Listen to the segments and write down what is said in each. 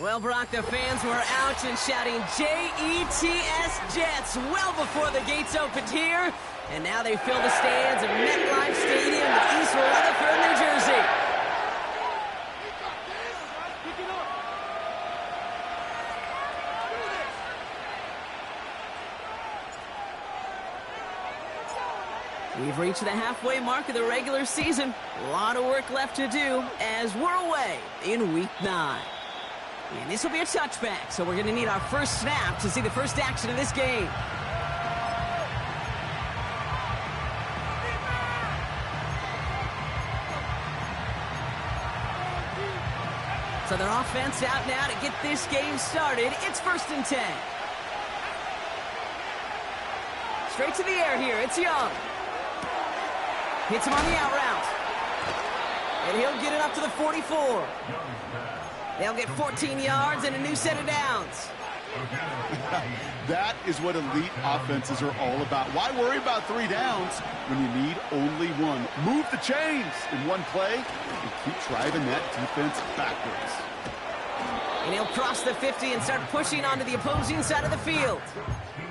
Well, Brock, the fans were out and shouting J-E-T-S Jets well before the gates opened here. And now they fill the stands of MetLife Stadium in East Rutherford, New Jersey. We've reached the halfway mark of the regular season. A lot of work left to do as we're away in Week 9. And this will be a touchback, so we're going to need our first snap to see the first action of this game. So their offense out now to get this game started. It's 1st and 10. Straight to the air here. It's Young. Hits him on the out route. And he'll get it up to the 44. They'll get 14 yards and a new set of downs. That is what elite offenses are all about. Why worry about 3 downs when you need only 1? Move the chains in one play and keep driving that defense backwards. And he'll cross the 50 and start pushing onto the opposing side of the field.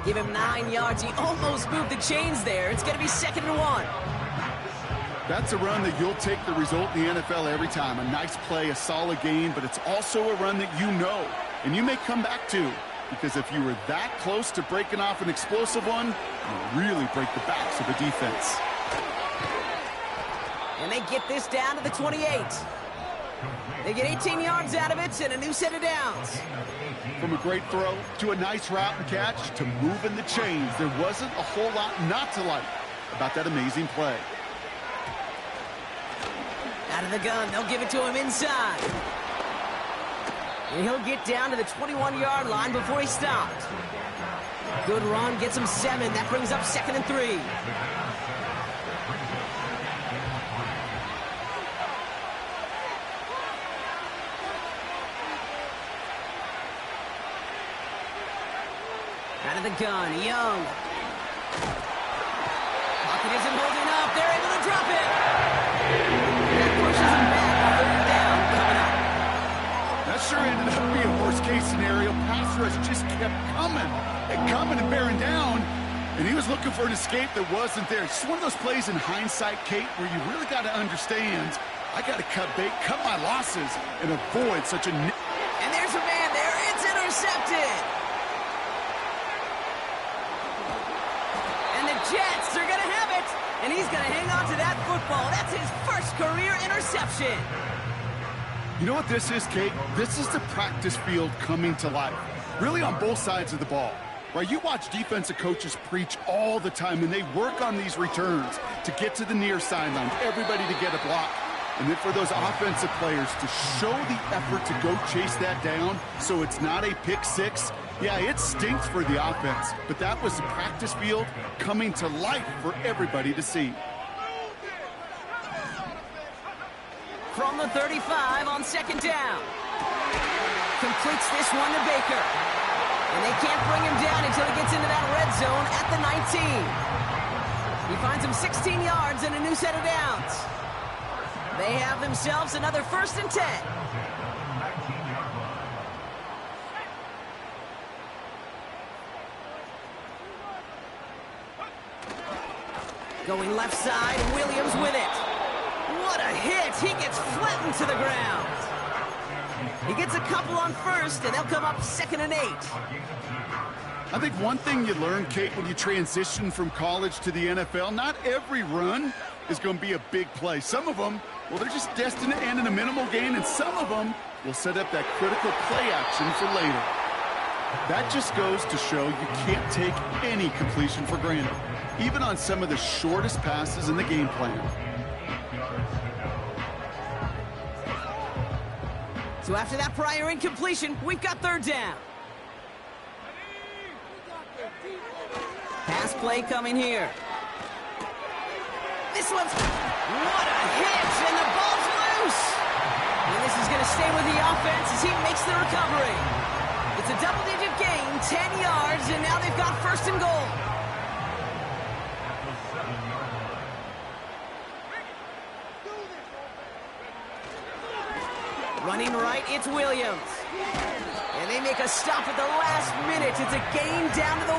Give him 9 yards. He almost moved the chains there. It's going to be 2nd and 1. That's a run that you'll take the result in the NFL every time. A nice play, a solid gain, but it's also a run that you know and you may come back to, because if you were that close to breaking off an explosive one, you really break the backs of the defense. And they get this down to the 28. They get 18 yards out of it and a new set of downs. From a great throw to a nice route and catch to moving the chains, there wasn't a whole lot not to like about that amazing play. Out of the gun, they'll give it to him inside. And he'll get down to the 21-yard line before he stopped. Good run, gets him 7. That brings up 2nd and 3. Out of the gun, Young. Pocket isn't holding up. They're able to drop it. That pushes him back. 3rd down coming up. That sure ended up being a worst-case scenario. Pass rush just kept coming and bearing down, and he was looking for an escape that wasn't there. It's just one of those plays in hindsight, Kate, where you really got to understand, I got to cut bait, cut my losses, and avoid such a... And there's a man there. It's intercepted. And the Jets are going to have it. And he's going to hang on to that football. That's his first career interception. You know what this is, Kate? This is the practice field coming to life. Really on both sides of the ball. Right? You watch defensive coaches preach all the time, and they work on these returns to get to the near sideline, everybody to get a block. And then for those offensive players to show the effort to go chase that down so it's not a pick six. Yeah, it stinks for the offense, but that was the practice field coming to life for everybody to see. From the 35 on 2nd down. Completes this one to Baker. And they can't bring him down until he gets into that red zone at the 19. He finds him 16 yards and a new set of downs. They have themselves another 1st and 10. Going left side, Williams with it. What a hit! He gets flattened to the ground. He gets a couple on 1st, and they'll come up 2nd and 8. I think one thing you learn, Kate, when you transition from college to the NFL, not every run is going to be a big play. Some of them, well, they're just destined to end in a minimal gain, and some of them will set up that critical play action for later. That just goes to show you can't take any completion for granted, even on some of the shortest passes in the game plan. So after that prior incompletion, we've got 3rd down. Pass play coming here. This one's... What a hit! And the ball's loose! And this is going to stay with the offense as he makes the recovery. It's a double-digit gain, 10 yards, and now they've got 1st and goal. Running right, it's Williams. And they make a stop at the last minute. It's a gain down to the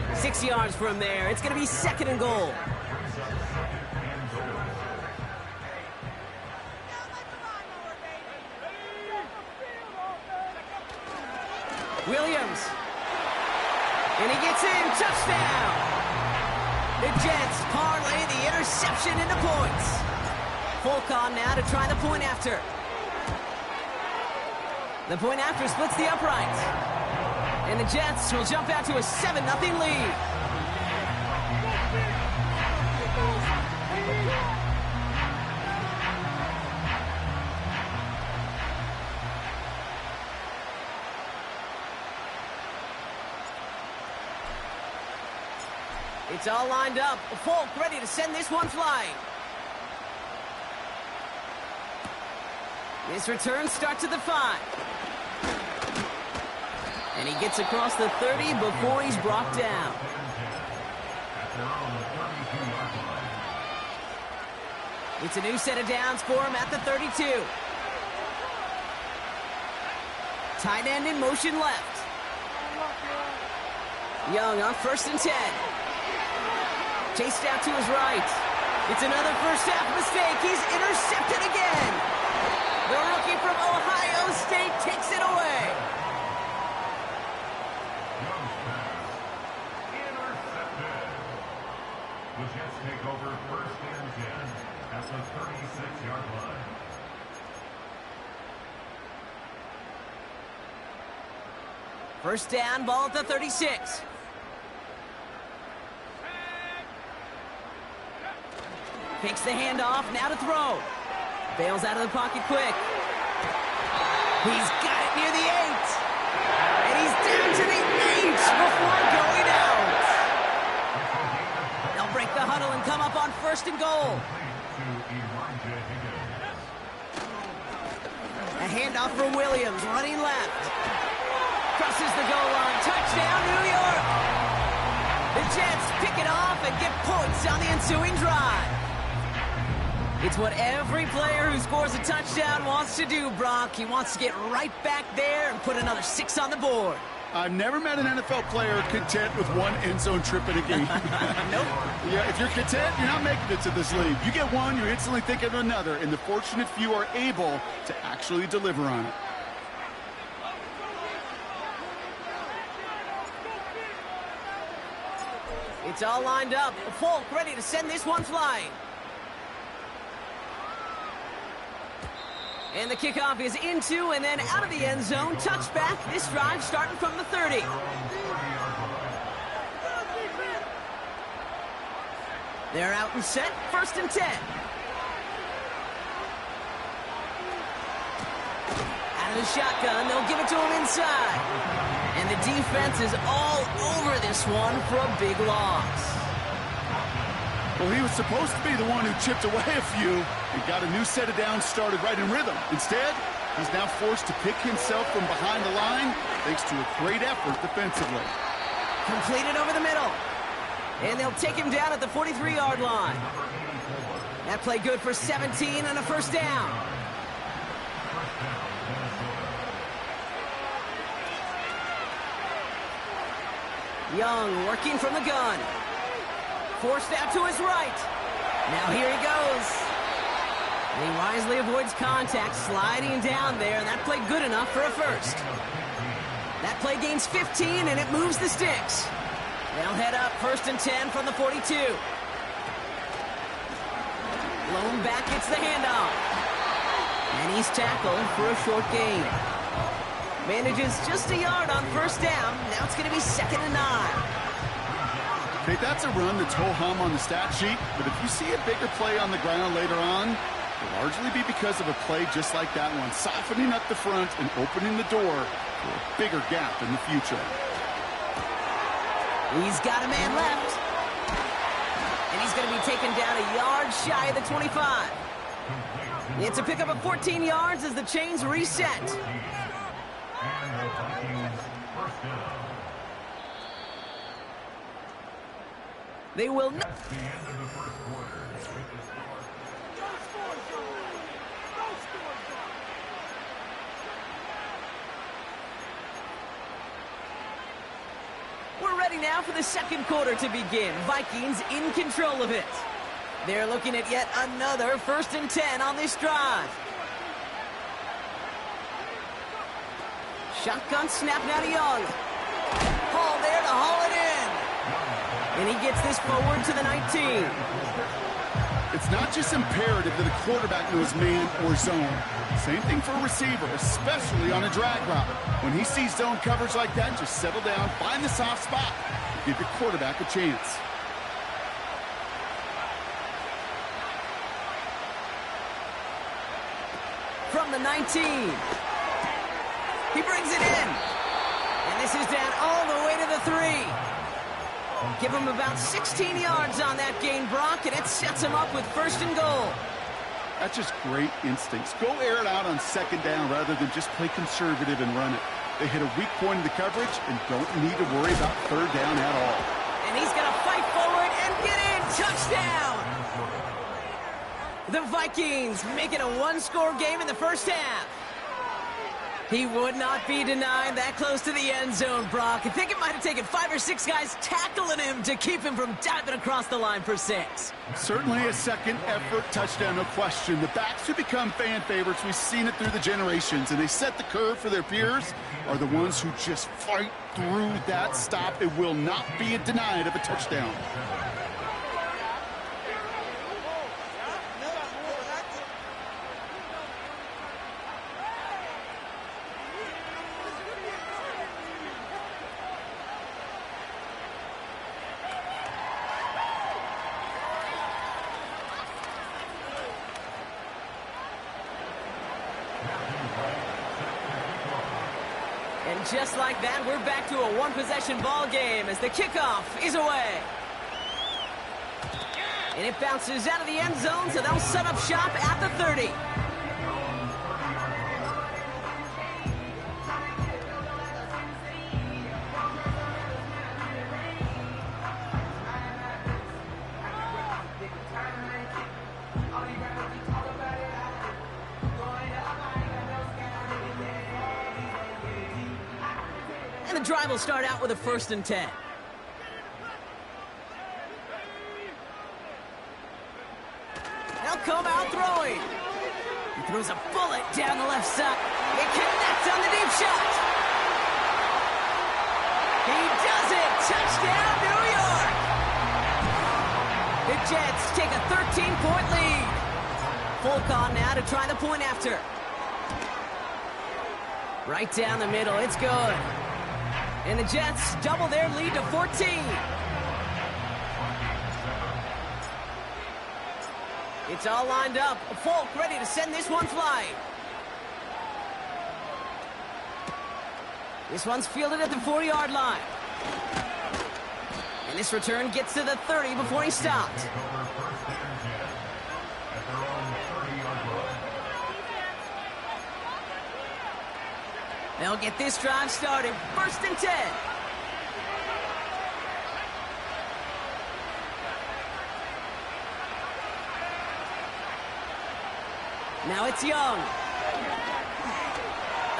1. 6 yards from there. It's going to be 2nd and goal. Williams. And he gets in. Touchdown. The Jets parlay the interception into points. Folk on now to try the point after. The point after splits the uprights. And the Jets will jump out to a 7-0 lead. It's all lined up. Folk ready to send this one flying. This return starts at the 5. And he gets across the 30 before he's brought down. It's a new set of downs for him at the 32. Tight end in motion left. Young on 1st and 10. Chased out to his right. It's another first half mistake. He's intercepted again. The rookie from Ohio State takes it away. Intercepted. The Jets take over 1st and 10 at the 36-yard line. First down, ball at the 36. Takes the handoff, now to throw. Bails out of the pocket quick. He's got it near the 8. And he's down to the 8 before going out. They'll break the huddle and come up on 1st and goal. A handoff for Williams, running left. Crosses the goal line, touchdown New York. The Jets pick it off and get points on the ensuing drive. It's what every player who scores a touchdown wants to do, Brock. He wants to get right back there and put another 6 on the board. I've never met an NFL player content with one end zone trip in a game. Nope. Yeah, if you're content, you're not making it to this league. You get one, you're instantly thinking of another, and the fortunate few are able to actually deliver on it. It's all lined up. Folk ready to send this one flying. And the kickoff is into and then out of the end zone. Touchback. This drive starting from the 30. They're out and set. 1st and 10. Out of the shotgun. They'll give it to him inside. And the defense is all over this one for a big loss. Well, he was supposed to be the one who chipped away a few and got a new set of downs started right in rhythm. Instead, he's now forced to pick himself from behind the line thanks to a great effort defensively. Completed over the middle. And they'll take him down at the 43-yard line. That play good for 17 and a first down. Young working from the gun. Forced out to his right. Now here he goes. And he wisely avoids contact, sliding down there, and that play good enough for a first. That play gains 15, and it moves the sticks. They'll head up 1st and 10 from the 42. Blown back gets the handoff. And he's tackled for a short gain. Manages just a yard on 1st down. Now it's going to be 2nd and 9. Okay, that's a run that's ho-hum on the stat sheet, but if you see a bigger play on the ground later on, it'll largely be because of a play just like that one, softening up the front and opening the door for a bigger gap in the future. He's got a man left. And he's going to be taken down a yard shy of the 25. It's a pickup of 14 yards as the chains reset. And the Vikings first down. They will not. That's the end of the first quarter. We're ready now for the second quarter to begin. Vikings in control of it. They're looking at yet another 1st and 10 on this drive. Shotgun snap now to Young. Hall there to haul it in. And he gets this forward to the 19. It's not just imperative that a quarterback knows man or zone. Same thing for a receiver, especially on a drag route. When he sees zone coverage like that, just settle down, find the soft spot. Give your quarterback a chance. From the 19. He brings it in. And this is down all the way to the 3. Give him about 16 yards on that gain, Brock, and it sets him up with 1st and goal. That's just great instincts. Go air it out on 2nd down rather than just play conservative and run it. They hit a weak point in the coverage and don't need to worry about 3rd down at all. And he's going to fight forward and get in. Touchdown! The Vikings make it a 1-score game in the first half. He would not be denied that close to the end zone, Brock. I think it might have taken 5 or 6 guys tackling him to keep him from diving across the line for 6. Certainly a second effort touchdown, no question. The backs who become fan favorites, we've seen it through the generations, and they set the curve for their peers, are the ones who just fight through that stop. It will not be denied of a touchdown. And just like that, we're back to a 1-possession ball game as the kickoff is away. And it bounces out of the end zone, so they'll set up shop at the 30. And the drive will start out with a 1st and 10. They'll come out throwing. He throws a bullet down the left side. It connects on the deep shot. He does it. Touchdown, New York. The Jets take a 13-point lead. Folk on now to try the point after. Right down the middle. It's good. And the Jets double their lead to 14. It's all lined up. Folk ready to send this one flying. This one's fielded at the 40-yard line. And this return gets to the 30 before he stopped. They'll get this drive started. 1st and 10. Now it's Young.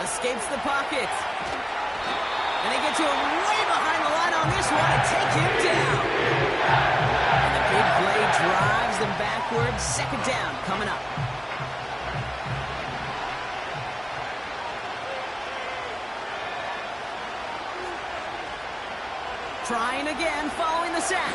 Escapes the pocket. And they get to him way behind the line on this one and take him down. And the big play drives them backwards. 2nd down coming up. Trying again, following the sack.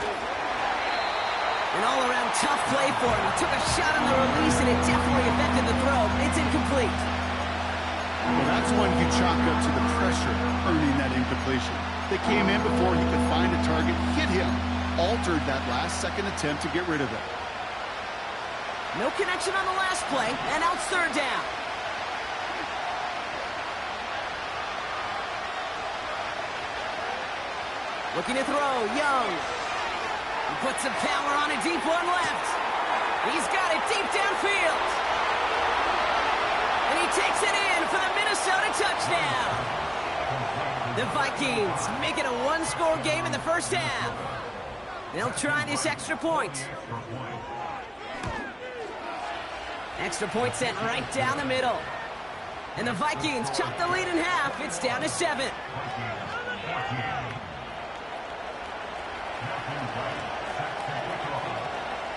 An all-around tough play for him. He took a shot on the release, and it definitely affected the throw. It's incomplete. Well, that's one you chalk up to the pressure earning that incompletion. They came in before he could find a target, hit him, altered that last-second attempt to get rid of it. No connection on the last play, and now it's 3rd down. Looking to throw, Young. He puts some power on a deep one left. He's got it deep downfield. And he takes it in for the Minnesota touchdown. The Vikings make it a 1-score game in the first half. They'll try this extra point. Extra point sent right down the middle. And the Vikings chop the lead in half. It's down to 7.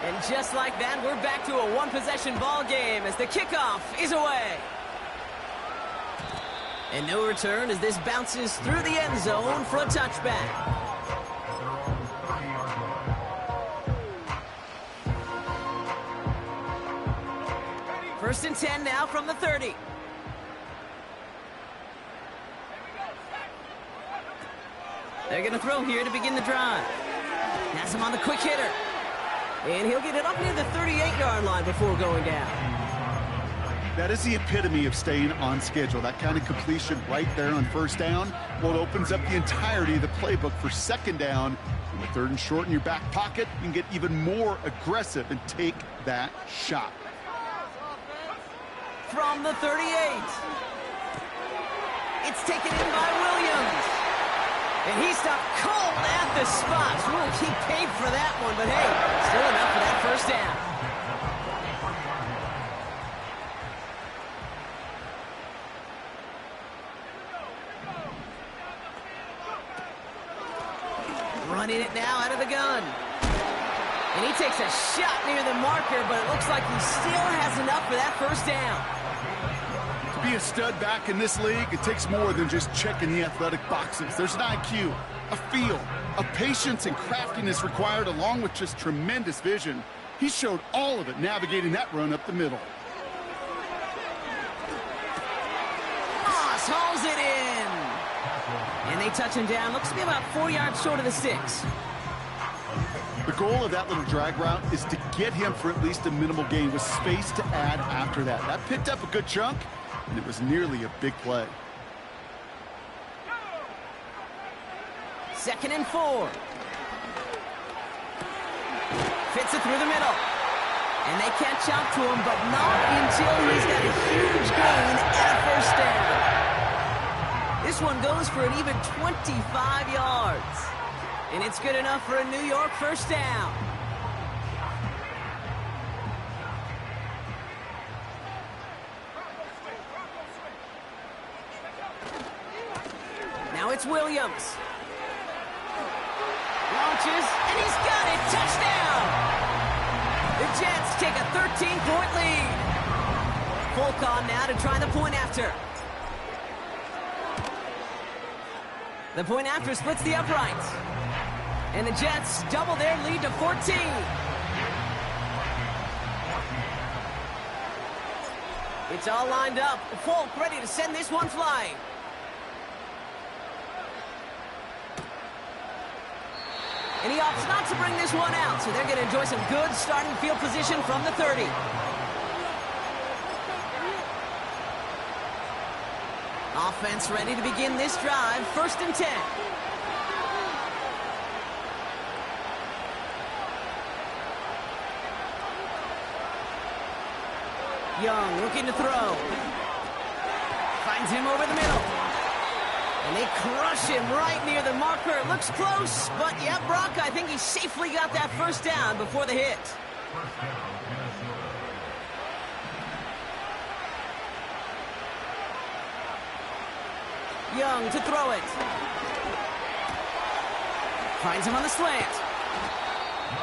And just like that, we're back to a one-possession ball game as the kickoff is away. And no return as this bounces through the end zone for a touchback. First and 10 now from the 30. They're going to throw here to begin the drive. Has him on the quick hitter. And he'll get it up near the 38-yard line before going down. That is the epitome of staying on schedule. That kind of completion right there on first down. Well, it opens up the entirety of the playbook for second down. And with third and short in your back pocket, you can get even more aggressive and take that shot. From the 38. It's taken in by Williams. And he stopped cold at the spot. Ooh, he paid for that one, but hey, still enough for that first down. Running it now out of the gun. And he takes a shot near the marker, but it looks like he still has enough for that first down. To be a stud back in this league, it takes more than just checking the athletic boxes. There's an IQ, a feel, a patience and craftiness required along with just tremendous vision. He showed all of it navigating that run up the middle. Moss hauls it in. And they touch him down. Looks to be about 4 yards short of the 6. The goal of that little drag route is to get him for at least a minimal gain with space to add after that. That picked up a good chunk, and it was nearly a big play. Second and 4. Fits it through the middle. And they catch up to him, but not until he's got a huge gain and a first down. This one goes for an even 25 yards. And it's good enough for a New York first down. Now it's Williams. Launches, and he's got it. Touchdown! The Jets take a 13-point lead. Folk on now to try the point after. The point after splits the uprights. And the Jets double their lead to 14. It's all lined up. Folk ready to send this one flying. And he opts not to bring this one out, so they're going to enjoy some good starting field position from the 30. Offense ready to begin this drive. First and 10. Young looking to throw. Finds him over the middle. And they crush him right near the marker. It looks close, but yeah, Brock, I think he safely got that first down before the hit. Young to throw it. Finds him on the slant.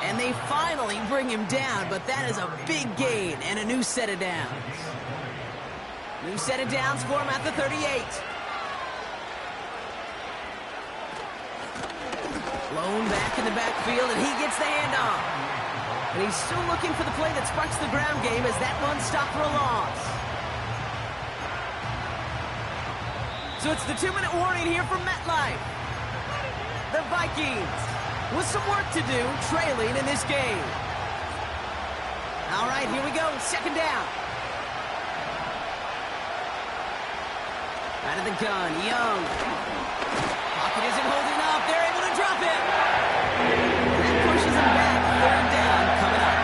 And they finally bring him down, but that is a big gain and a new set of downs. New set of downs for him at the 38. Blown back in the backfield, and he gets the handoff. And he's still looking for the play that sparks the ground game as that one stopped for a loss. So it's the 2-minute warning here from MetLife. The Vikings with some work to do, trailing in this game. All right, here we go, second down. Out of the gun, Young. Pocket isn't holding up, they're able to drop it. That pushes him back, third down coming up.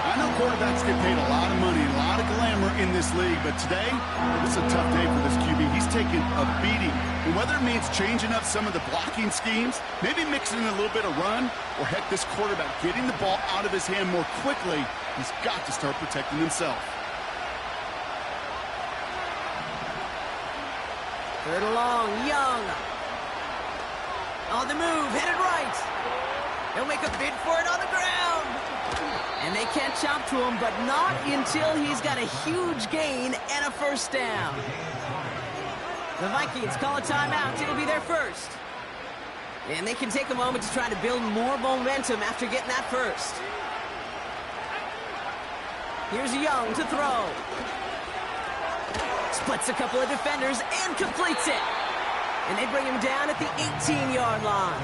I know quarterbacks get paid a lot of money, a lot of glamour, in this league, but today, this is a tough day for this QB. He's taking a beating. And whether it means changing up some of the blocking schemes, maybe mixing in a little bit of run, or heck, this quarterback getting the ball out of his hand more quickly, he's got to start protecting himself. Third and long, Young. On the move, headed right. He'll make a bid for it on the ground. And they can't chop to him, but not until he's got a huge gain and a first down. The Vikings call a timeout. It'll be their first. And they can take a moment to try to build more momentum after getting that first. Here's Young to throw. Splits a couple of defenders and completes it. And they bring him down at the 18-yard line.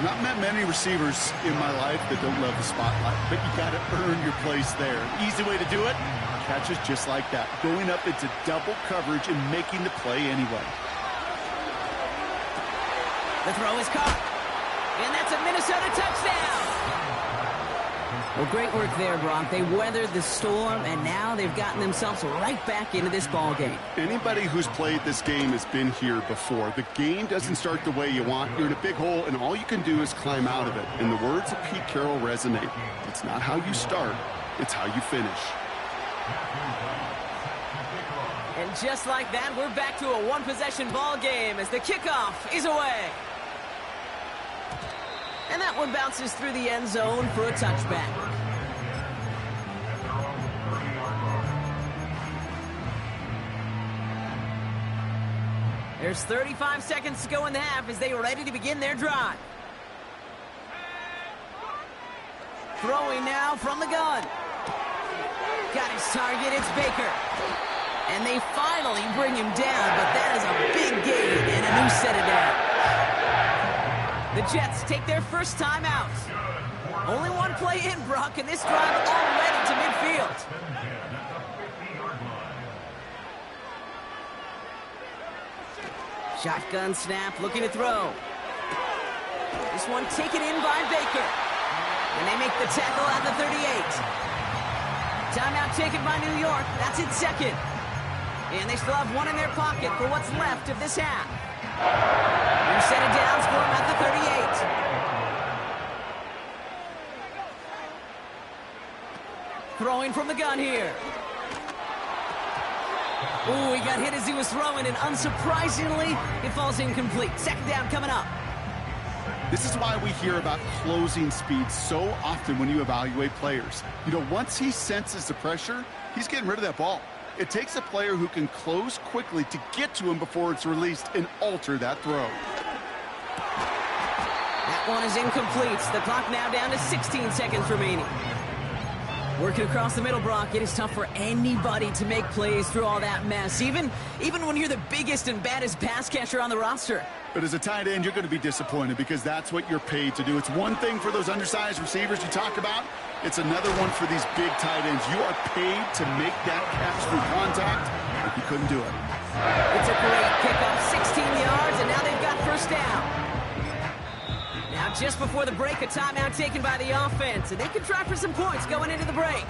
Not met many receivers in my life that don't love the spotlight, but you got to earn your place there. Easy way to do it, catches just like that, going up into double coverage and making the play anyway. The throw is caught, and that's a Minnesota touchdown. Well, great work there, Brock. They weathered the storm, and now they've gotten themselves right back into this ball game. Anybody who's played this game has been here before. The game doesn't start the way you want. You're in a big hole, and all you can do is climb out of it. And the words of Pete Carroll resonate. It's not how you start, it's how you finish. And just like that, we're back to a one-possession ball game as the kickoff is away. And that one bounces through the end zone for a touchback. There's 35 seconds to go in the half as they are ready to begin their drive. Throwing now from the gun. Got his target, it's Baker. And they finally bring him down, but that is a big gain and a new set of downs. The Jets take their first time out. Only one play in, Brock, and this drive already to midfield. Shotgun snap, looking to throw. This one taken in by Baker. And they make the tackle at the 38. Timeout taken by New York. That's its second. And they still have one in their pocket for what's left of this half. New set of downs for them at the 38. Throwing from the gun here. Ooh, he got hit as he was throwing, and unsurprisingly, it falls incomplete. Second down coming up. This is why we hear about closing speed so often when you evaluate players. You know, once he senses the pressure, he's getting rid of that ball. It takes a player who can close quickly to get to him before it's released and alter that throw. That one is incomplete. The clock now down to 16 seconds remaining. Working across the middle, Brock, it is tough for anybody to make plays through all that mess, even when you're the biggest and baddest pass catcher on the roster. But as a tight end, you're going to be disappointed because that's what you're paid to do. It's one thing for those undersized receivers you talk about. It's another one for these big tight ends. You are paid to make that catch through contact, but you couldn't do it. It's a great kickoff, 16 yards, and now they've got first down. Now, just before the break, a timeout taken by the offense, and they can try for some points going into the break.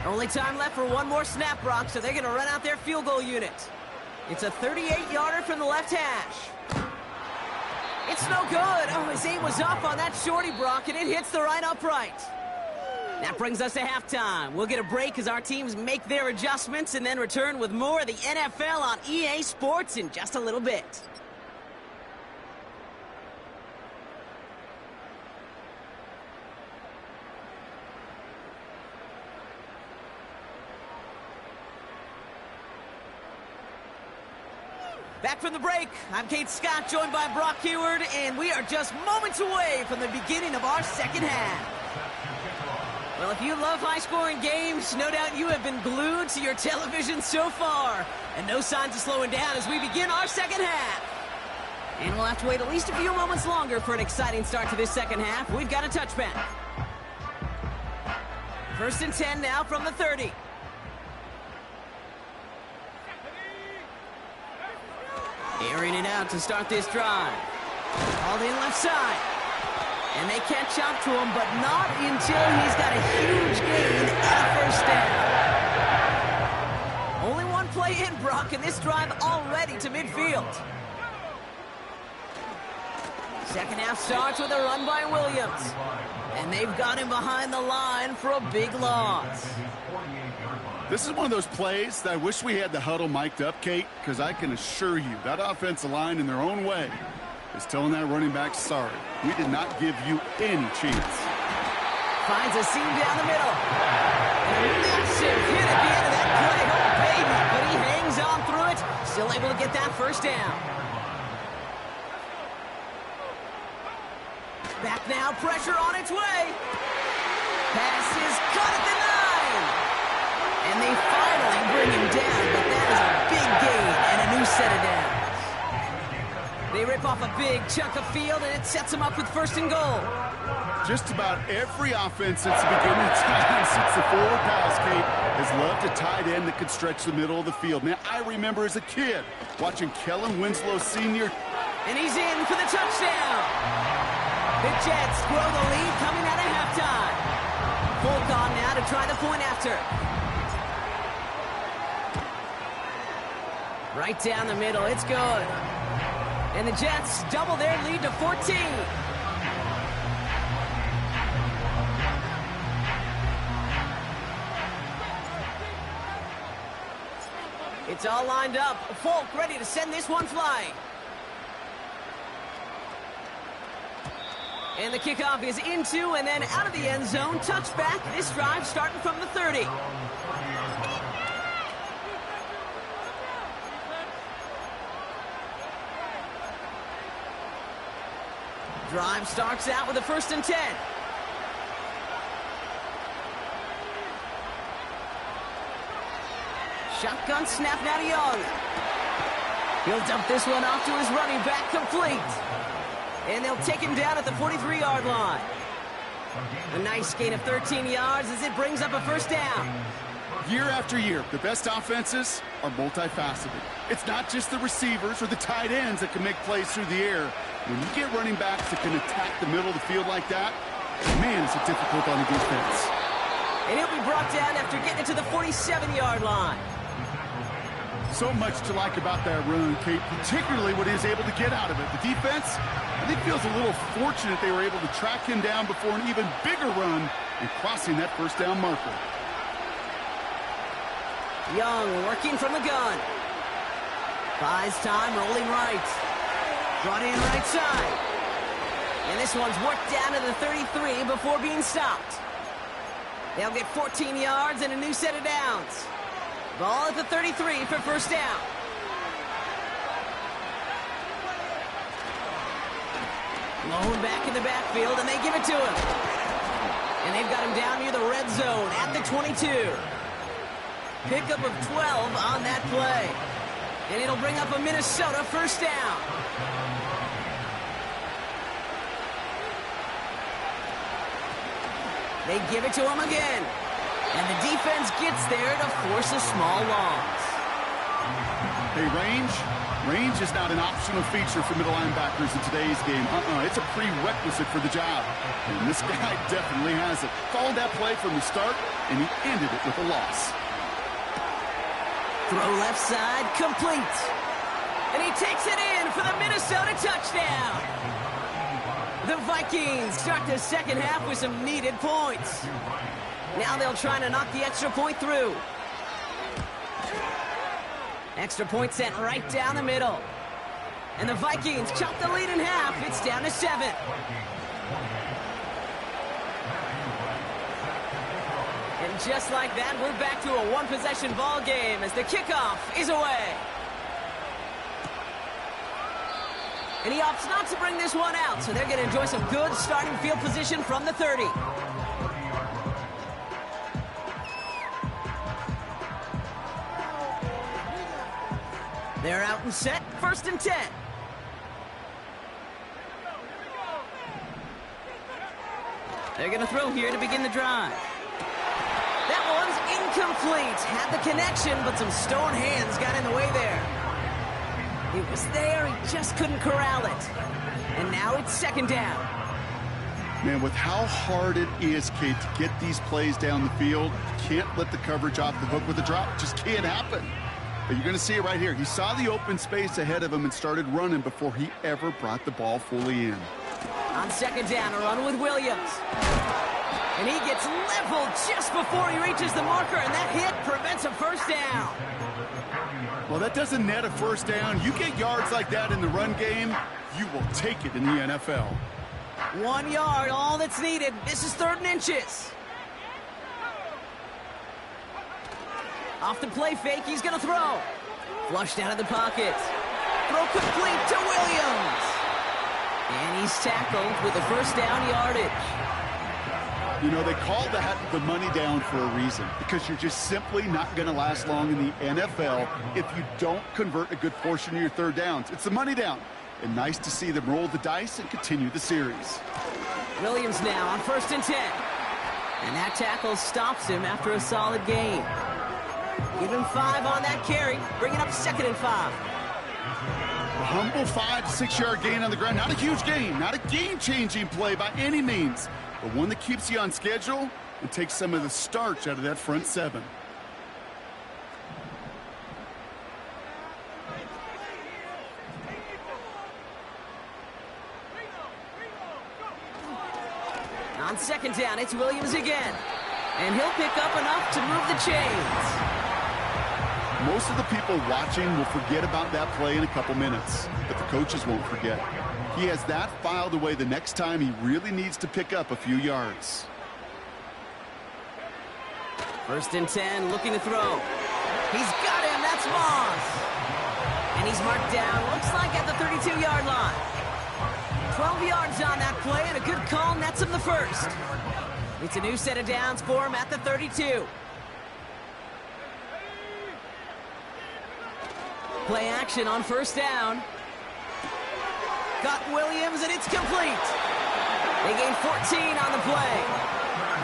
Only time left for one more snap, Brock, so they're going to run out their field goal unit. It's a 38-yarder from the left hash. It's no good. Oh, his aim was off on that shorty, Brock, and it hits the right upright. That brings us to halftime. We'll get a break as our teams make their adjustments and then return with more of the NFL on EA Sports in just a little bit. Back from the break, I'm Kate Scott, joined by Brock Heward, and we are just moments away from the beginning of our second half. Well, if you love high-scoring games, no doubt you have been glued to your television so far, and no signs of slowing down as we begin our second half. And we'll have to wait at least a few moments longer for an exciting start to this second half. We've got a touchback. First and 10 now from the 30. Airing it out to start this drive. Called in left side. And they catch up to him, but not until he's got a huge gain and a first down. Only one play in, Brock, and this drive already to midfield. Second half starts with a run by Williams. And they've got him behind the line for a big loss. This is one of those plays that I wish we had the huddle mic'd up, Kate, because I can assure you that offensive line in their own way is telling that running back, sorry, we did not give you any chance. Finds a seam down the middle. And a massive hit at the end of that play. Oh, baby. But he hangs on through it. Still able to get that first down. Back now, pressure on its way. Pass is caught at the 9. And they finally bring him down, but that is a big gain and a new set of downs. They rip off a big chunk of field, and it sets them up with first and goal. Just about every offense since the beginning of time, since the forward pass, Kate, has loved a tight end that could stretch the middle of the field. Man, I remember as a kid watching Kellen Winslow Sr. And he's in for the touchdown. The Jets grow the lead coming out of halftime. Folk on now to try the point after. Right down the middle, it's good. And the Jets double their lead to 14. It's all lined up. Folk ready to send this one flying. And the kickoff is into and then out of the end zone. Touchback. This drive starting from the 30. Drive starts out with a 1st and 10. Shotgun snap now to Young. He'll dump this one off to his running back, complete. And they'll take him down at the 43-yard line. A nice gain of 13 yards as it brings up a first down. Year after year, the best offenses are multifaceted. It's not just the receivers or the tight ends that can make plays through the air. When you get running backs that can attack the middle of the field like that, man, it's difficult on the defense. And he'll be brought down after getting it to the 47-yard line. So much to like about that run, Kate, particularly what he was able to get out of it. The defense, I think, feels a little fortunate they were able to track him down before an even bigger run and crossing that first down marker. Young working from the gun. Buys time, rolling right. Brought in right side. And this one's worked down to the 33 before being stopped. They'll get 14 yards and a new set of downs. Ball at the 33 for first down. Lone back in the backfield, and they give it to him. And they've got him down near the red zone at the 22. Pickup of 12 on that play. And it'll bring up a Minnesota first down. They give it to him again. And the defense gets there to force a small loss. Hey, range is not an optional feature for middle linebackers in today's game. It's a prerequisite for the job. And this guy definitely has it. Called that play from the start, and he ended it with a loss. Throw left side, complete. And he takes it in for the Minnesota touchdown. The Vikings start the second half with some needed points. Now they'll try to knock the extra point through. Extra point sent right down the middle. And the Vikings chop the lead in half. It's down to 7. And just like that, we're back to a one-possession ball game as the kickoff is away. And he opts not to bring this one out, so they're going to enjoy some good starting field position from the 30. They're out and set, 1st and 10. They're going to throw here to begin the drive. That one's incomplete. Had the connection, but some stone hands got in the way there. It was there, he just couldn't corral it. And now it's 2nd down. Man, with how hard it is, Kate, to get these plays down the field, you can't let the coverage off the hook with a drop. It just can't happen. But you're going to see it right here. He saw the open space ahead of him and started running before he ever brought the ball fully in. On second down, a run with Williams. And he gets leveled just before he reaches the marker, and that hit prevents a first down. Well, that doesn't net a first down. You get yards like that in the run game, you will take it in the NFL. 1 yard, all that's needed. This is 3rd and inches. Off the play fake, he's going to throw. Flushed out of the pocket. Throw complete to Williams. And he's tackled with a first down yardage. You know, they call that the money down for a reason, because you're just simply not going to last long in the NFL if you don't convert a good portion of your 3rd downs. It's the money down. And nice to see them roll the dice and continue the series. Williams now on 1st and 10. And that tackle stops him after a solid gain. Give him 5 on that carry. Bring it up 2nd and 5. A humble 5 to 6 yard gain on the ground. Not a huge gain. Not a game-changing play by any means. But one that keeps you on schedule and takes some of the starch out of that front 7. On 2nd down, it's Williams again. And he'll pick up enough to move the chains. Most of the people watching will forget about that play in a couple minutes, but the coaches won't forget. He has that filed away the next time he really needs to pick up a few yards. 1st and 10, looking to throw. He's got him, that's Moss. And he's marked down, looks like at the 32-yard line. 12 yards on that play, and a good call nets him the first. It's a new set of downs for him at the 32. Play action on 1st down. Got Williams, and it's complete. They gain 14 on the play.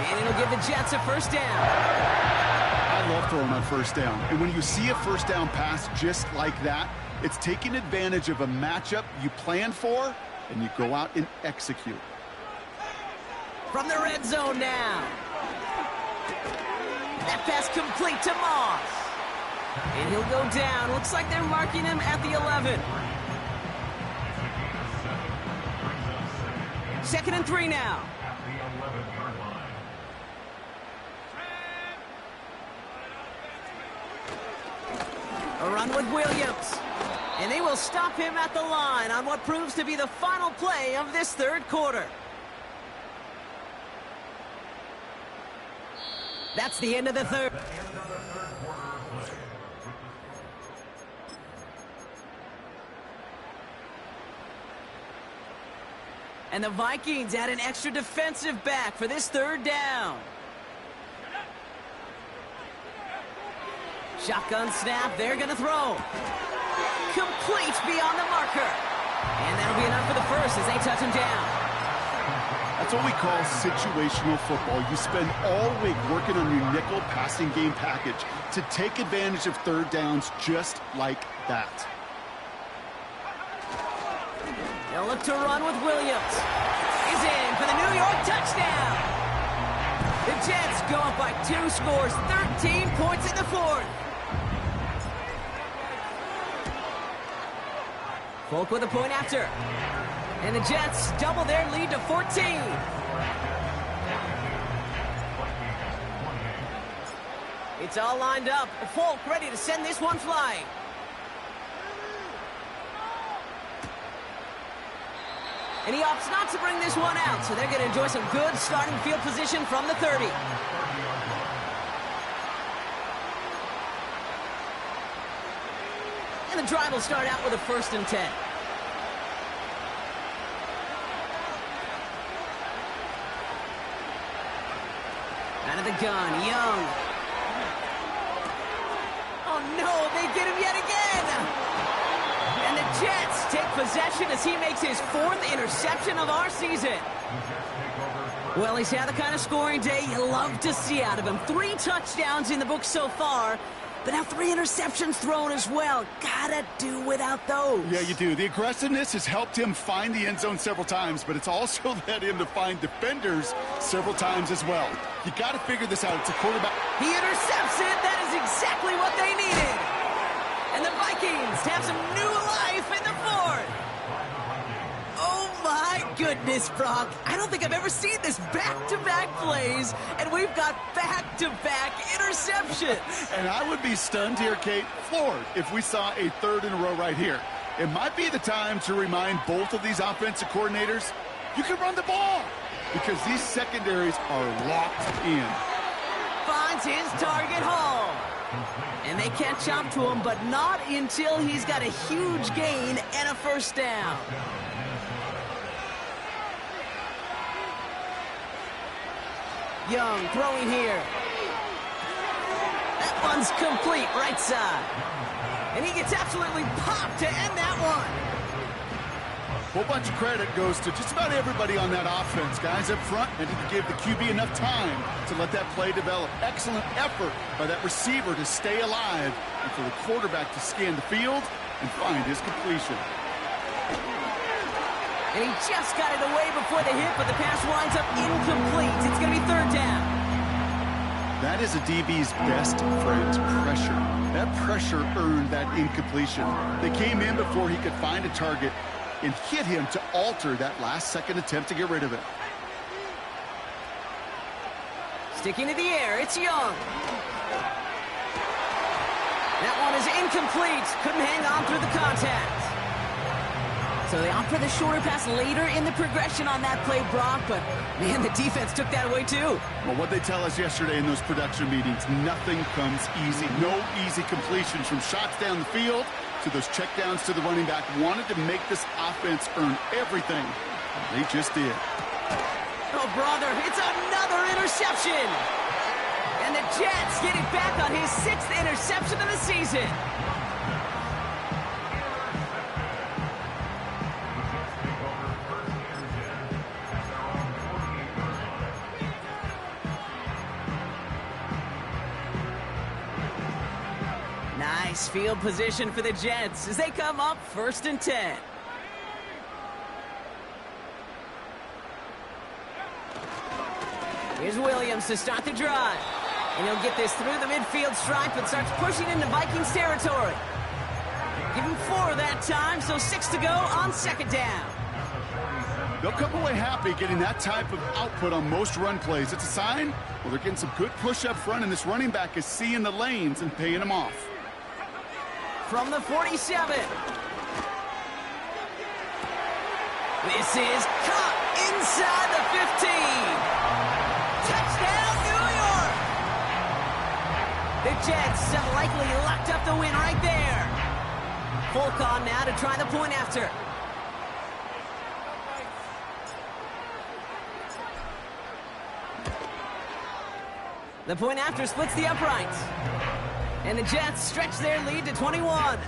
And it'll give the Jets a first down. I love throwing on 1st down. And when you see a 1st down pass just like that, it's taking advantage of a matchup you planned for, and you go out and execute. From the red zone now. That pass complete to Moss. And he'll go down. Looks like they're marking him at the 11. 2nd and 3 now. A run with Williams. And they will stop him at the line on what proves to be the final play of this 3rd quarter. That's the end of the 3rd. And the Vikings add an extra defensive back for this 3rd down. Shotgun snap, they're going to throw. Complete beyond the marker. And that'll be enough for the first as they touch him down. That's what we call situational football. You spend all week working on your nickel passing game package to take advantage of 3rd downs just like that. They'll look to run with Williams. He's in for the New York touchdown. The Jets go up by 2 scores, 13 points in the 4th. Folk with a point after. And the Jets double their lead to 14. It's all lined up. Folk ready to send this one flying. And he opts not to bring this one out, so they're going to enjoy some good starting field position from the 30. And the drive will start out with a 1st and 10. Out of the gun, Young. Oh no, they get him yet again! And the Jets take possession as he makes his 4th interception of our season. Well, he's had the kind of scoring day you love to see out of him. 3 touchdowns in the book so far. But now 3 interceptions thrown as well. Gotta do without those. Yeah, you do. The aggressiveness has helped him find the end zone several times, but it's also led him to find defenders several times as well. You got to figure this out. It's a quarterback. He intercepts it. That is exactly what they needed. And the Vikings have some new life in the 4th. Oh, my goodness, Brock. I don't think I've ever seen this back-to-back plays, and we've got back-to-back interceptions. And I would be stunned here, Kate, floored, if we saw a 3rd in a row right here. It might be the time to remind both of these offensive coordinators, you can run the ball, because these secondaries are locked in. Finds his target home. And they catch up to him, but not until he's got a huge gain and a 1st down. Young throwing here. That one's complete, right side. And he gets absolutely popped to end that one. A whole bunch of credit goes to just about everybody on that offense. Guys up front and to give the QB enough time to let that play develop. Excellent effort by that receiver to stay alive and for the quarterback to scan the field and find his completion. And he just got it away before the hit, but the pass winds up incomplete. It's going to be 3rd down. That is a DB's best friend, pressure. That pressure earned that incompletion. They came in before he could find a target and hit him to alter that last-second attempt to get rid of it. Sticking to the air, it's Young. That one is incomplete. Couldn't hang on through the contact. So they opt for the shorter pass later in the progression on that play, Brock, but man, the defense took that away too. Well, what they tell us yesterday in those production meetings, nothing comes easy. No easy completions from shots down the field to those checkdowns to the running back. Wanted to make this offense earn everything. They just did. Oh, brother, it's another interception. And the Jets get it back on his 6th interception of the season. Nice field position for the Jets as they come up 1st and 10. Here's Williams to start the drive. And he'll get this through the midfield stripe and starts pushing into Vikings territory. Give him 4 that time, so 6 to go on 2nd down. They'll come away happy getting that type of output on most run plays. It's a sign, well, they're getting some good push up front, and this running back is seeing the lanes and paying them off. From the 47. This is caught inside the 15. Touchdown, New York! The Jets have likely locked up the win right there. Folk on now to try the point after. The point after splits the uprights. And the Jets stretch their lead to 21.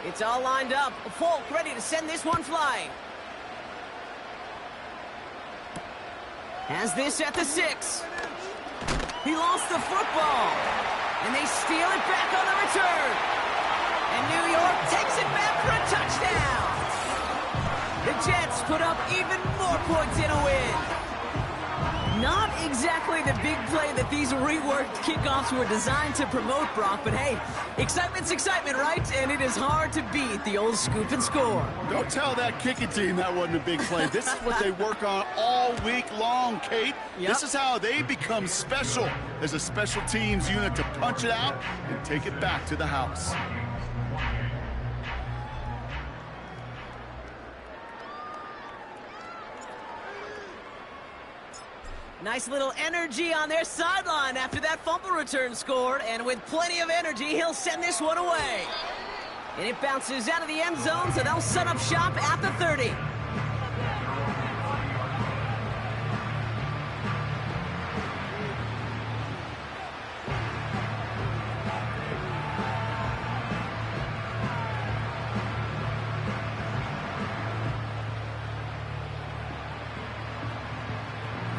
It's all lined up. Folk ready to send this one flying. Has this at the 6. He lost the football. And they steal it back on the return. And New York takes it back for a touchdown. The Jets put up even more points in a win. Not exactly the big play that these reworked kickoffs were designed to promote, Brock, but hey, excitement's excitement, right? And it is hard to beat the old scoop and score. Don't tell that kicking team that wasn't a big play. This is what they work on all week long, Kate. Yep. This is how they become special as a special teams unit to punch it out and take it back to the house. Nice little energy on their sideline after that fumble return scored, and with plenty of energy, he'll send this one away. And it bounces out of the end zone, so they'll set up shop at the 30.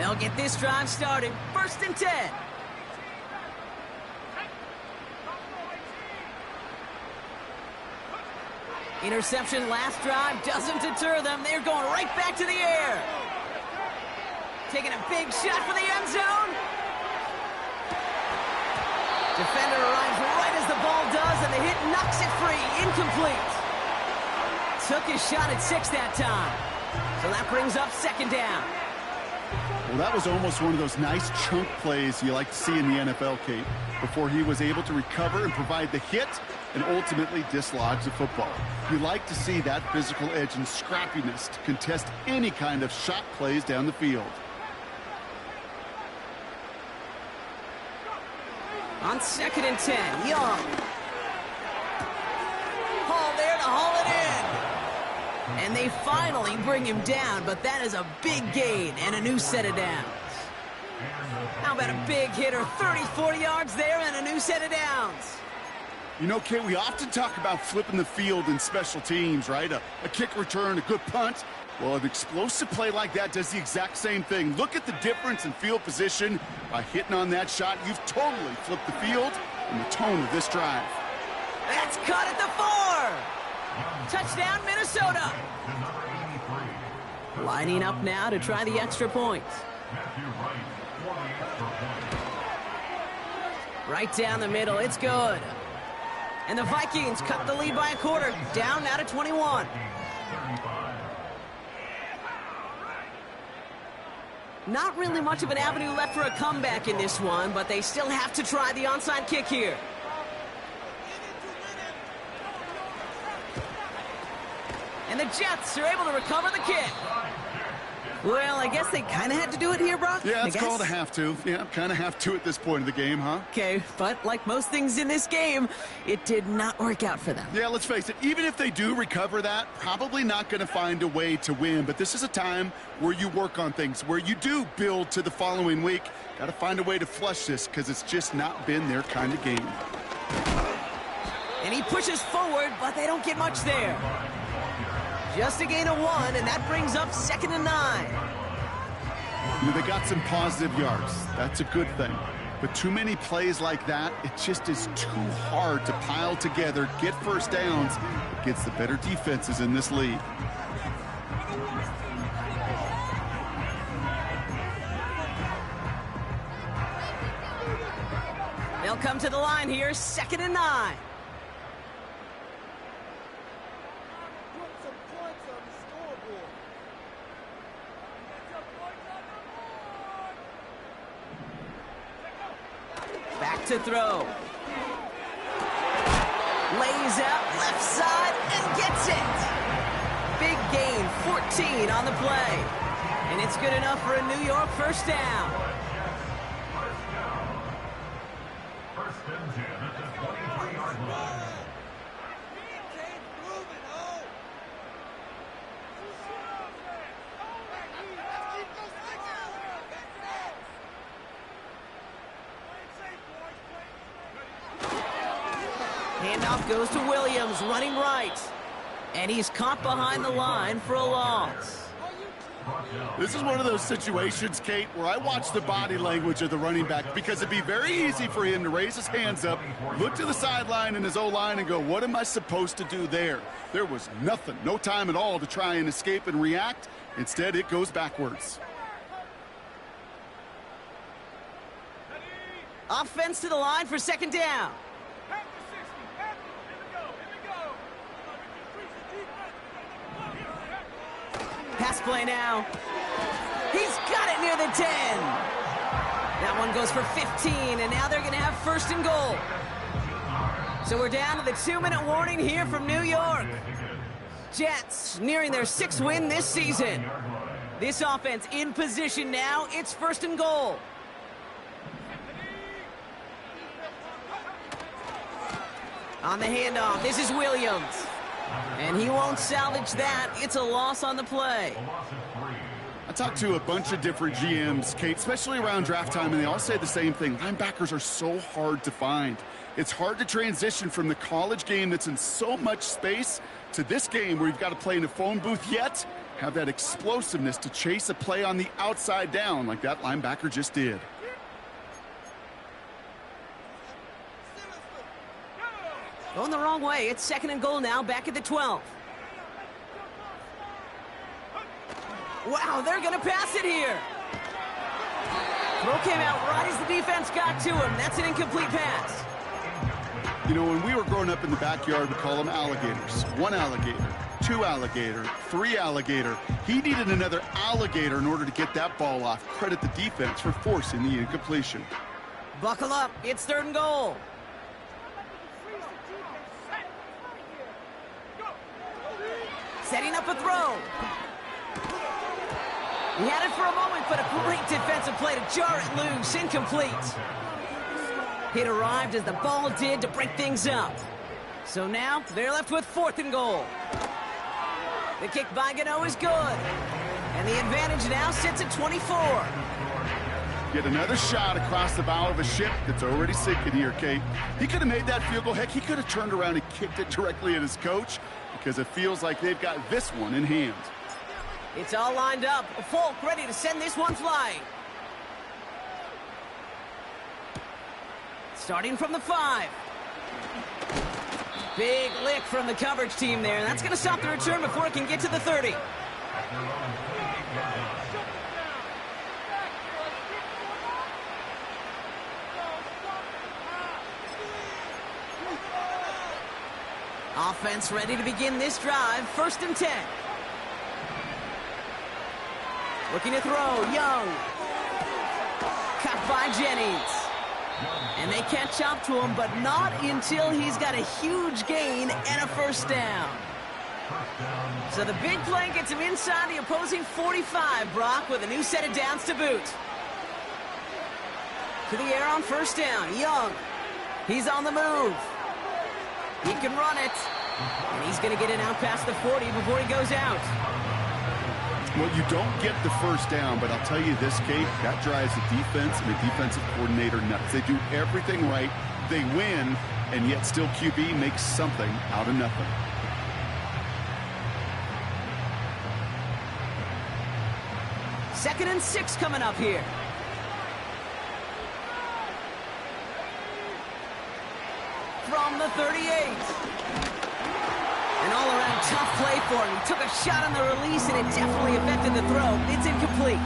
They'll get this drive started. 1st and 10. Interception last drive doesn't deter them. They're going right back to the air. Taking a big shot for the end zone. Defender arrives right as the ball does, and the hit knocks it free. Incomplete. Took his shot at 6 that time. So that brings up 2nd down. Well, that was almost one of those nice chunk plays you like to see in the NFL, Kate, before he was able to recover and provide the hit and ultimately dislodge the football. You like to see that physical edge and scrappiness to contest any kind of shot plays down the field. On 2nd and 10, Young. Hall there to haul it in. And they finally bring him down, but that is a big gain and a new set of downs. How about a big hitter, 30, 40 yards there and a new set of downs? You know, Kate, we often talk about flipping the field in special teams, right? A kick return, a good punt. Well, an explosive play like that does the exact same thing. Look at the difference in field position. By hitting on that shot, you've totally flipped the field and the tone of this drive. That's cut at the 4. Touchdown, Minnesota. Lining up now to try the extra point. Right down the middle, it's good. And the Vikings cut the lead by a quarter, down now to 21. Not really much of an avenue left for a comeback in this one, but they still have to try the onside kick here. And the Jets are able to recover the kick. Well, I guess they kind of had to do it here, Brock. Yeah, it's called a have to. Yeah, kind of have to at this point of the game, huh? Okay, but like most things in this game, it did not work out for them. Yeah, let's face it, even if they do recover that, probably not going to find a way to win. But this is a time where you work on things, where you do build to the following week. Got to find a way to flush this because it's just not been their kind of game. And he pushes forward, but they don't get much there. Just a gain of 1, and that brings up 2nd and 9. You know, they got some positive yards. That's a good thing. But too many plays like that, it just is too hard to pile together, get first downs against the better defenses in this league. They'll come to the line here, 2nd and 9. Back to throw. Lays out left side and gets it. Big gain, 14 on the play. And it's good enough for a New York first down. First and 10 at the 23-yard line. Handoff goes to Williams, running right. And he's caught behind the line for a loss. This is one of those situations, Kate, where I watch the body language of the running back because it'd be very easy for him to raise his hands up, look to the sideline in his O-line and go, what am I supposed to do there? There was nothing, no time at all to try and escape and react. Instead, it goes backwards. Offense to the line for 2nd down. Pass play now. He's got it near the 10. That one goes for 15, and now they're going to have 1st and goal. So we're down to the 2-minute warning here from New York. Jets nearing their 6th win this season. This offense in position now. It's 1st and goal. On the handoff, this is Williams. And he won't salvage that. It's a loss on the play. I talked to a bunch of different GMs, Kate, especially around draft time, and they all say the same thing. Linebackers are so hard to find. It's hard to transition from the college game that's in so much space to this game where you've got to play in a phone booth, yet have that explosiveness to chase a play on the outside down like that linebacker just did. Going the wrong way. It's 2nd and goal now, back at the 12. Wow, they're going to pass it here. Throw came out right as the defense got to him. That's an incomplete pass. You know, when we were growing up in the backyard, we call them alligators. 1 alligator, 2 alligator, 3 alligator. He needed another alligator in order to get that ball off. Credit the defense for forcing the incompletion. Buckle up. It's 3rd and goal. Setting up a throw. He had it for a moment, but a great defensive play to jar it loose. Incomplete. It arrived as the ball did to break things up. So now they're left with 4th and goal. The kick by Gano is good. And the advantage now sits at 24. Get another shot across the bow of a ship that's already sinking here, Kate. He could have made that field goal. Heck, he could have turned around and kicked it directly at his coach because it feels like they've got this one in hand. It's all lined up. Folk ready to send this one flying. Starting from the 5. Big lick from the coverage team there. That's going to stop the return before it can get to the 30. Offense ready to begin this drive. 1st and 10. Looking to throw. Young. Cut by Jennings. And they catch up to him, but not until he's got a huge gain and a 1st down. So the big play gets him inside the opposing 45, Brock, with a new set of downs to boot. To the air on 1st down. Young. He's on the move. He can run it. And he's going to get it out past the 40 before he goes out. Well, you don't get the 1st down, but I'll tell you this, Kate, that drives the defense and the defensive coordinator nuts. They do everything right, they win, and yet still QB makes something out of nothing. Second and 6 coming up here. From the 38. An all-around tough play for him. He took a shot on the release, and it definitely affected the throw. It's incomplete.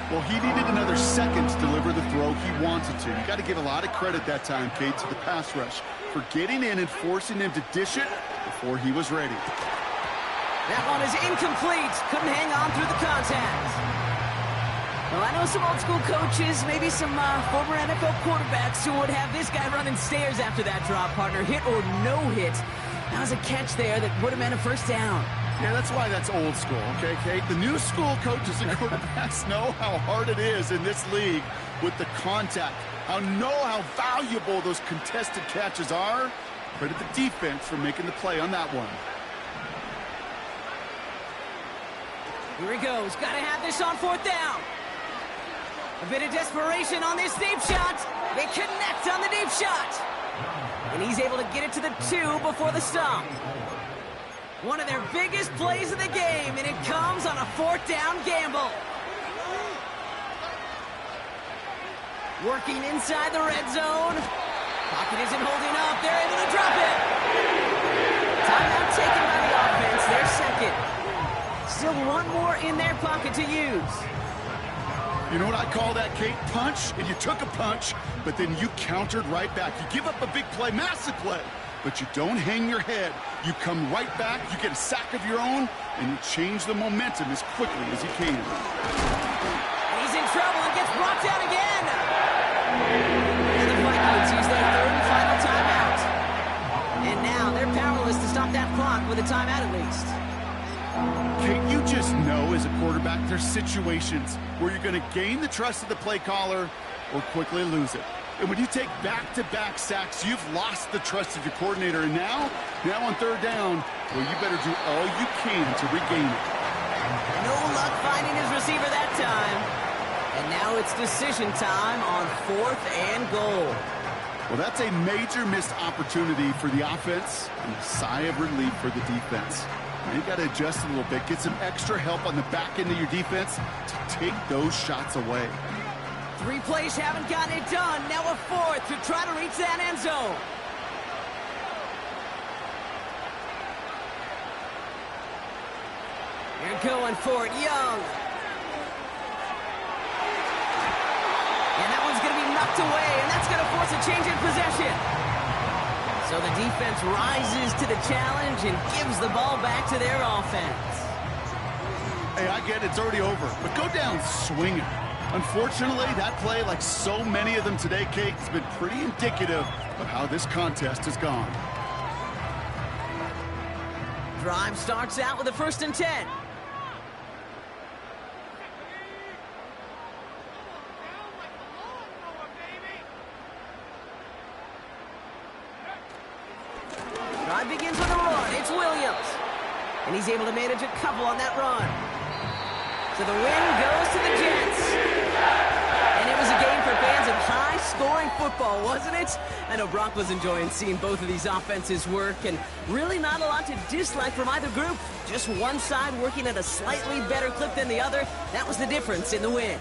Well, he needed another second to deliver the throw he wanted to. You got to give a lot of credit that time, Kate, to the pass rush for getting in and forcing him to dish it before he was ready. That one is incomplete. Couldn't hang on through the contact. Well, I know some old-school coaches, maybe some former NFL quarterbacks who would have this guy running stairs after that drop, partner. Hit or no hit. That was a catch there that would have meant a 1st down. Yeah, that's why that's old school, okay, Kate? The new school coaches and quarterbacks know how hard it is in this league with the contact. How valuable those contested catches are. Credit the defense for making the play on that one. Here he goes. Got to have this on 4th down. A bit of desperation on this deep shot. They connect on the deep shot. And he's able to get it to the 2 before the stop. One of their biggest plays of the game, and it comes on a 4th down gamble. Working inside the red zone. Pocket isn't holding up. They're able to drop it. Timeout taken by the offense. Their 2nd. Still one more in their pocket to use. You know what I call that, Kate? Punch, and you took a punch, but then you countered right back. You give up a big play, massive play, but you don't hang your head. You come right back, you get a sack of your own, and you change the momentum as quickly as you can. He's in trouble and gets brought down again. And the Vikings use their 3rd and final timeout. And now they're powerless to stop that clock with a timeout at least. Kate, you just know as a quarterback there's situations where you're going to gain the trust of the play caller or quickly lose it. And when you take back-to-back sacks, you've lost the trust of your coordinator. And now on 3rd down, well, you better do all you can to regain it. No luck finding his receiver that time. And now it's decision time on 4th and goal. Well, that's a major missed opportunity for the offense and a sigh of relief for the defense. Now you got to adjust a little bit, get some extra help on the back end of your defense to take those shots away. 3 plays haven't gotten it done. Now a 4th to try to reach that end zone. They're going for it, Young. And that one's going to be knocked away, and that's going to force a change in possession. So the defense rises to the challenge and gives the ball back to their offense. Hey, I get it's already over, but go down swinging. Unfortunately, that play, like so many of them today, Kate, has been pretty indicative of how this contest has gone. Drive starts out with a 1st and 10. Drive begins with a run. It's Williams. And he's able to manage a couple on that run. So the win goes to the Jets. And it was a game for fans of high-scoring football, wasn't it? I know Brock was enjoying seeing both of these offenses work, and really not a lot to dislike from either group. Just one side working at a slightly better clip than the other. That was the difference in the win.